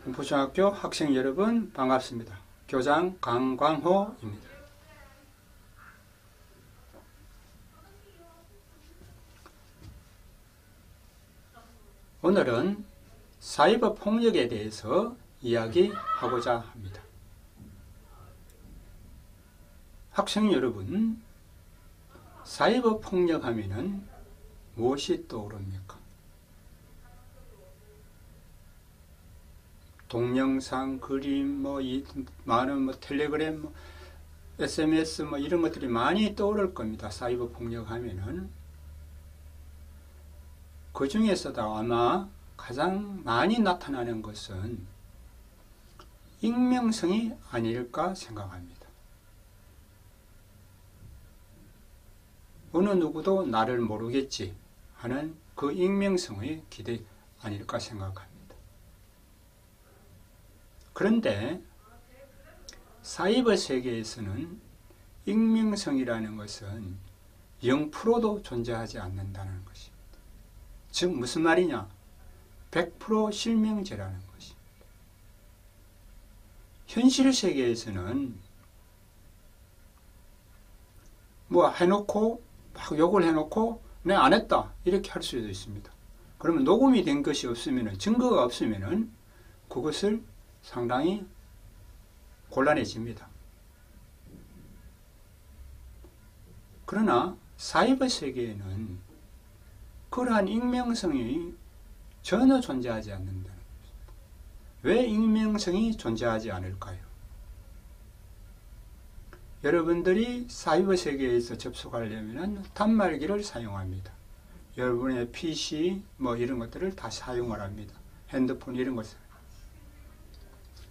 공포중학교 학생 여러분 반갑습니다. 교장 강광호입니다. 오늘은 사이버 폭력에 대해서 이야기하고자 합니다. 학생 여러분, 사이버 폭력 하면은 무엇이 떠오릅니까? 동영상, 그림, 많은 텔레그램, SMS 이런 것들이 많이 떠오를 겁니다. 사이버 폭력 하면은. 그 중에서도 아마 가장 많이 나타나는 것은 익명성이 아닐까 생각합니다. 어느 누구도 나를 모르겠지 하는 그 익명성의 기대 아닐까 생각합니다. 그런데 사이버 세계에서는 익명성이라는 것은 0%도 존재하지 않는다는 것입니다. 즉 무슨 말이냐? 100% 실명제라는 것입니다. 현실 세계에서는 해놓고 막 욕을 해놓고 내가 안 했다 이렇게 할 수도 있습니다. 그러면 녹음이 된 것이 없으면, 증거가 없으면 그것을 상당히 곤란해집니다. 그러나 사이버 세계에는 그러한 익명성이 전혀 존재하지 않는다는 것입니다. 왜 익명성이 존재하지 않을까요? 여러분들이 사이버 세계에서 접속하려면 단말기를 사용합니다. 여러분의 PC 이런 것들을 다 사용을 합니다. 핸드폰 이런 것을.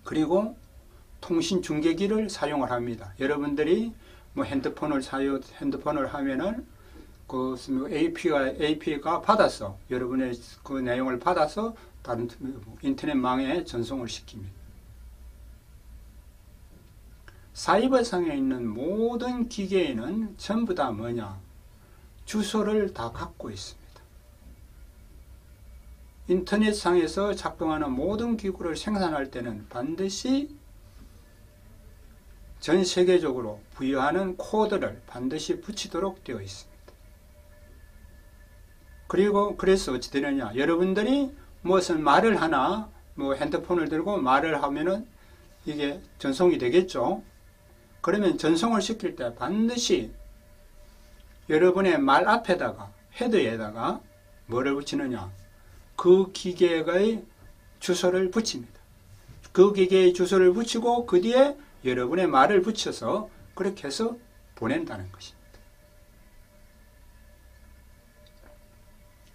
그리고 통신 중계기를 사용을 합니다. 여러분들이 핸드폰을 하면은 AP가 받아서 여러분의 그 내용을 받아서 다른 인터넷망에 전송을 시킵니다. 사이버상에 있는 모든 기계에는 전부 다 주소를 다 갖고 있습니다. 인터넷상에서 작동하는 모든 기구를 생산할 때는 반드시 전 세계적으로 부여하는 코드를 반드시 붙이도록 되어 있습니다. 그래서 어찌 되느냐? 여러분들이 무슨 말을 하나, 핸드폰을 들고 말을 하면은 이게 전송이 되겠죠? 그러면 전송을 시킬 때 반드시 여러분의 말 앞에다가, 헤드에다가 뭐를 붙이느냐? 그 기계의 주소를 붙입니다. 그 기계의 주소를 붙이고 그 뒤에 여러분의 말을 붙여서 그렇게 해서 보낸다는 것입니다.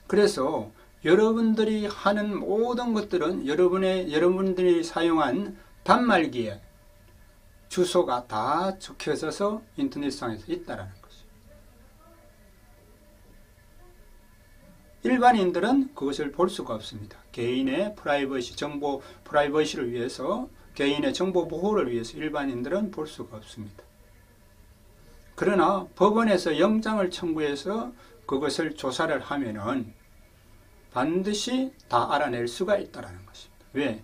그래서 여러분들이 하는 모든 것들은 여러분들이 사용한 단말기에 주소가 다 적혀져서 인터넷상에서 있다는 것입니다. 일반인들은 그것을 볼 수가 없습니다. 개인의 정보 프라이버시를 위해서, 개인의 정보 보호를 위해서 일반인들은 볼 수가 없습니다. 그러나 법원에서 영장을 청구해서 그것을 조사를 하면은 반드시 다 알아낼 수가 있다는 것입니다. 왜?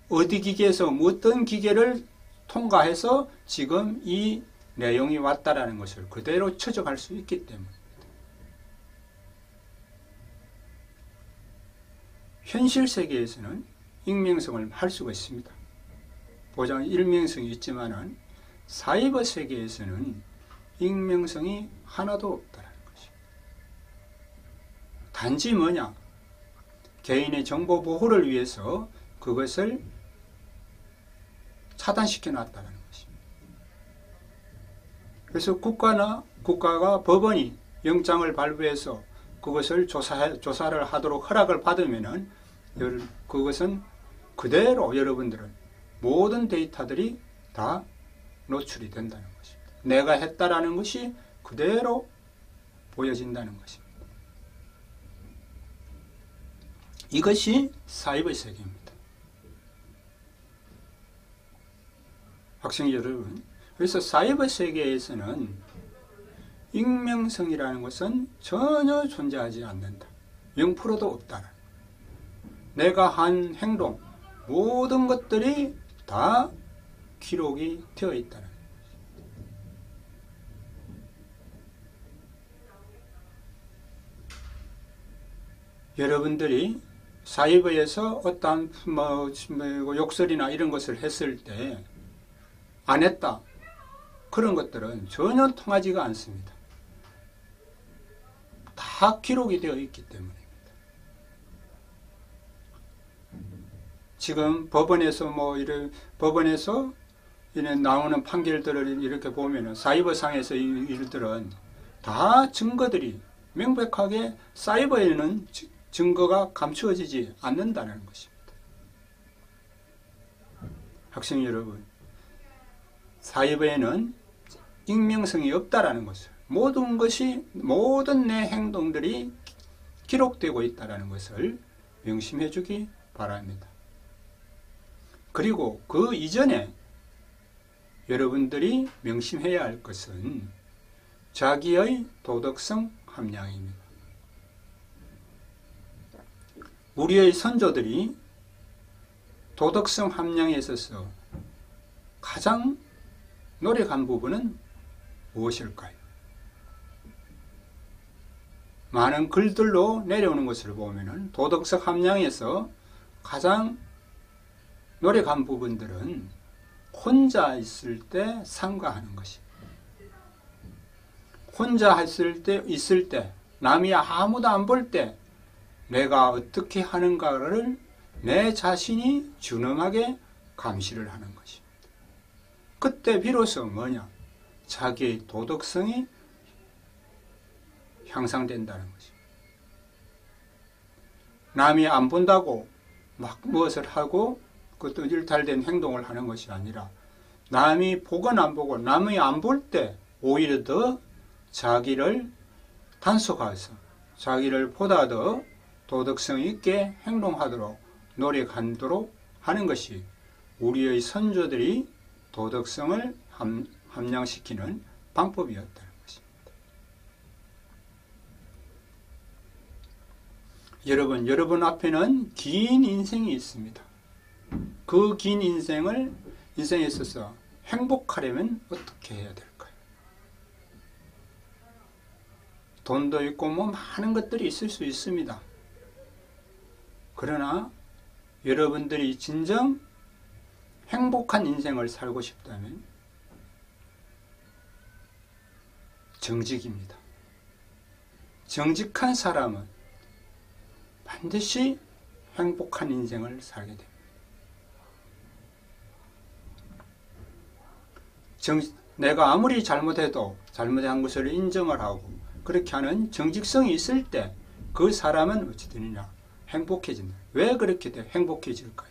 어디 기계에서 어떤 기계를 통과해서 지금 이 내용이 왔다라는 것을 그대로 추적할 수 있기 때문입니다. 현실 세계에서는 익명성을 할 수가 있습니다. 익명성이 있지만은 사이버 세계에서는 익명성이 하나도 없다는 것입니다. 단지 개인의 정보 보호를 위해서 그것을 차단시켜 놨다는 것입니다. 그래서 국가가 법원이 영장을 발부해서 그것을 조사를 하도록 허락을 받으면은 그것은 그대로 여러분들은 모든 데이터들이 다 노출이 된다는 것입니다. 내가 했다라는 것이 그대로 보여진다는 것입니다. 이것이 사이버 세계입니다. 학생 여러분, 그래서 사이버 세계에서는 익명성이라는 것은 전혀 존재하지 않는다. 0%도 없다. 내가 한 행동, 모든 것들이 다 기록이 되어 있다는 거예요. 여러분들이 사이버에서 어떠한 욕설이나 이런 것을 했을 때 안 했다. 그런 것들은 전혀 통하지가 않습니다. 다 기록이 되어 있기 때문입니다. 지금 법원에서 법원에서 나오는 판결들을 이렇게 보면은 사이버상에서 일들은 다 증거들이 명백하게 사이버에는 증거가 감추어지지 않는다는 것입니다. 학생 여러분, 사이버에는 익명성이 없다라는 것을, 모든 내 행동들이 기록되고 있다는 것을 명심해 주기 바랍니다. 그리고 그 이전에 여러분들이 명심해야 할 것은 자기의 도덕성 함량입니다. 우리의 선조들이 도덕성 함량에 있어서 가장 노력한 부분은 무엇일까요? 많은 글들로 내려오는 것을 보면 도덕성 함량에서 가장 노력한 부분들은 혼자 있을 때 삼가하는 것입니다. 혼자 있을 때 남이 아무도 안 볼 때 내가 어떻게 하는가를 내 자신이 준엄하게 감시를 하는 것입니다. 그때 비로소 뭐냐? 자기의 도덕성이 향상된다는 것입니다. 남이 안 본다고 막 무엇을 하고 그것도 일탈된 행동을 하는 것이 아니라 남이 보건 안 보고 남이 안 볼 때 오히려 더 자기를 단속해서 자기를 보다 더 도덕성 있게 행동하도록 노력하도록 하는 것이 우리의 선조들이 도덕성을 함량시키는 방법이었다는 것입니다. 여러분 앞에는 긴 인생이 있습니다. 그 긴 인생에 있어서 행복하려면 어떻게 해야 될까요? 돈도 있고 많은 것들이 있을 수 있습니다. 그러나 여러분들이 진정 행복한 인생을 살고 싶다면 정직입니다. 정직한 사람은 반드시 행복한 인생을 살게 됩니다. 내가 아무리 잘못해도 잘못한 것을 인정을 하고 그렇게 하는 정직성이 있을 때 그 사람은 어찌 되느냐? 행복해진다. 왜 그렇게 행복해질까요?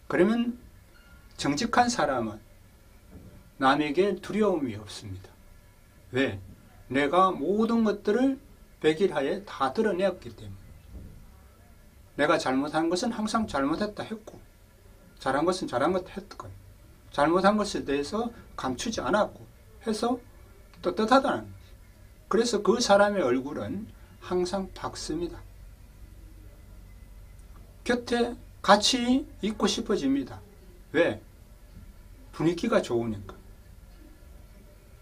그러면 정직한 사람은 남에게 두려움이 없습니다. 왜? 내가 모든 것들을 백일하에 다 드러내었기 때문에. 내가 잘못한 것은 항상 잘못했다 했고 잘한 것은 잘한 것 했고 잘못한 것에 대해서 감추지 않았고 해서 떳떳하다는 거죠. 그래서 그 사람의 얼굴은 항상 밝습니다. 곁에 같이 있고 싶어집니다. 왜? 분위기가 좋으니까.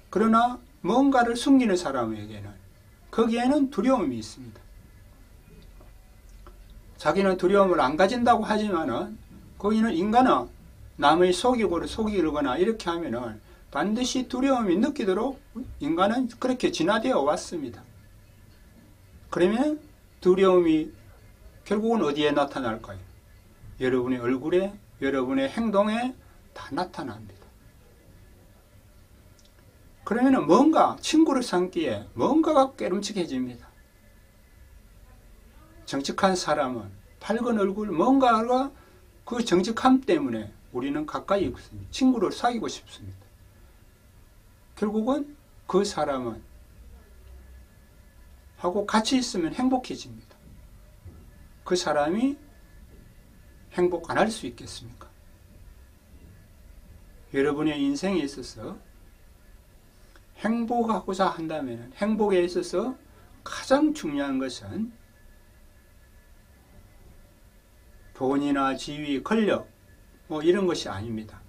그러나 뭔가를 숨기는 사람에게는 거기에는 두려움이 있습니다. 자기는 두려움을 안 가진다고 하지만은 거기는 인간은 남의 속이거나 이렇게 하면은 반드시 두려움이 느끼도록 인간은 그렇게 진화되어 왔습니다. 그러면 두려움이 결국은 어디에 나타날까요? 여러분의 얼굴에, 여러분의 행동에 다 나타납니다. 그러면 뭔가 친구를 삼기에 뭔가가 깨름직해집니다. 정직한 사람은 밝은 얼굴, 뭔가가 그 정직함 때문에 우리는 가까이 있습니다. 친구를 사귀고 싶습니다. 결국은 그 사람은 하고 같이 있으면 행복해집니다. 그 사람이 행복 안 할 수 있겠습니까? 여러분의 인생에 있어서 행복하고자 한다면 행복에 있어서 가장 중요한 것은 돈이나 지위, 권력 뭐 이런 것이 아닙니다.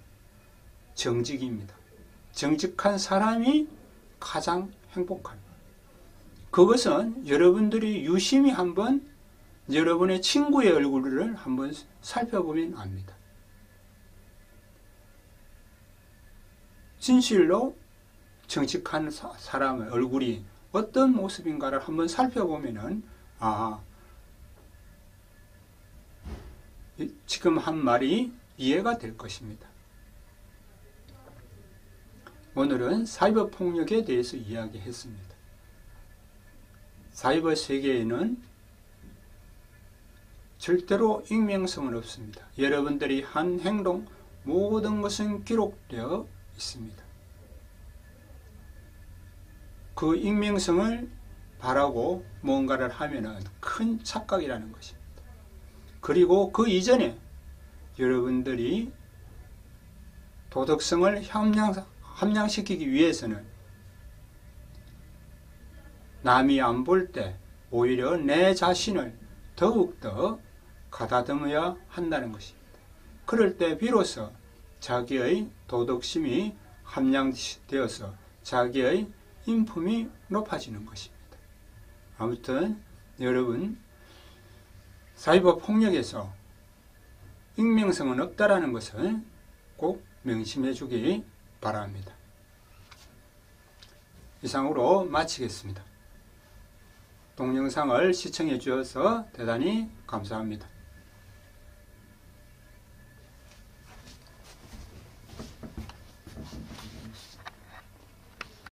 정직입니다. 정직한 사람이 가장 행복합니다. 그것은 여러분들이 유심히 한번 여러분의 친구의 얼굴을 한번 살펴보면 압니다. 진실로 정직한 사람의 얼굴이 어떤 모습인가를 한번 살펴보면은 지금 한 말이 이해가 될 것입니다. 오늘은 사이버 폭력에 대해서 이야기했습니다. 사이버 세계에는 절대로 익명성은 없습니다. 여러분들이 한 행동 모든 것은 기록되어 있습니다. 그 익명성을 바라고 뭔가를 하면은 큰 착각이라는 것입니다. 그리고 그 이전에 여러분들이 도덕성을 함양시키기 위해서는 남이 안 볼 때 오히려 내 자신을 더욱더 가다듬어야 한다는 것입니다. 그럴 때 비로소 자기의 도덕심이 함양되어서 자기의 인품이 높아지는 것입니다. 아무튼 여러분, 사이버 폭력에서 익명성은 없다라는 것을 꼭 명심해 주기 바랍니다. 이상으로 마치겠습니다. 동영상을 시청해 주셔서 대단히 감사합니다.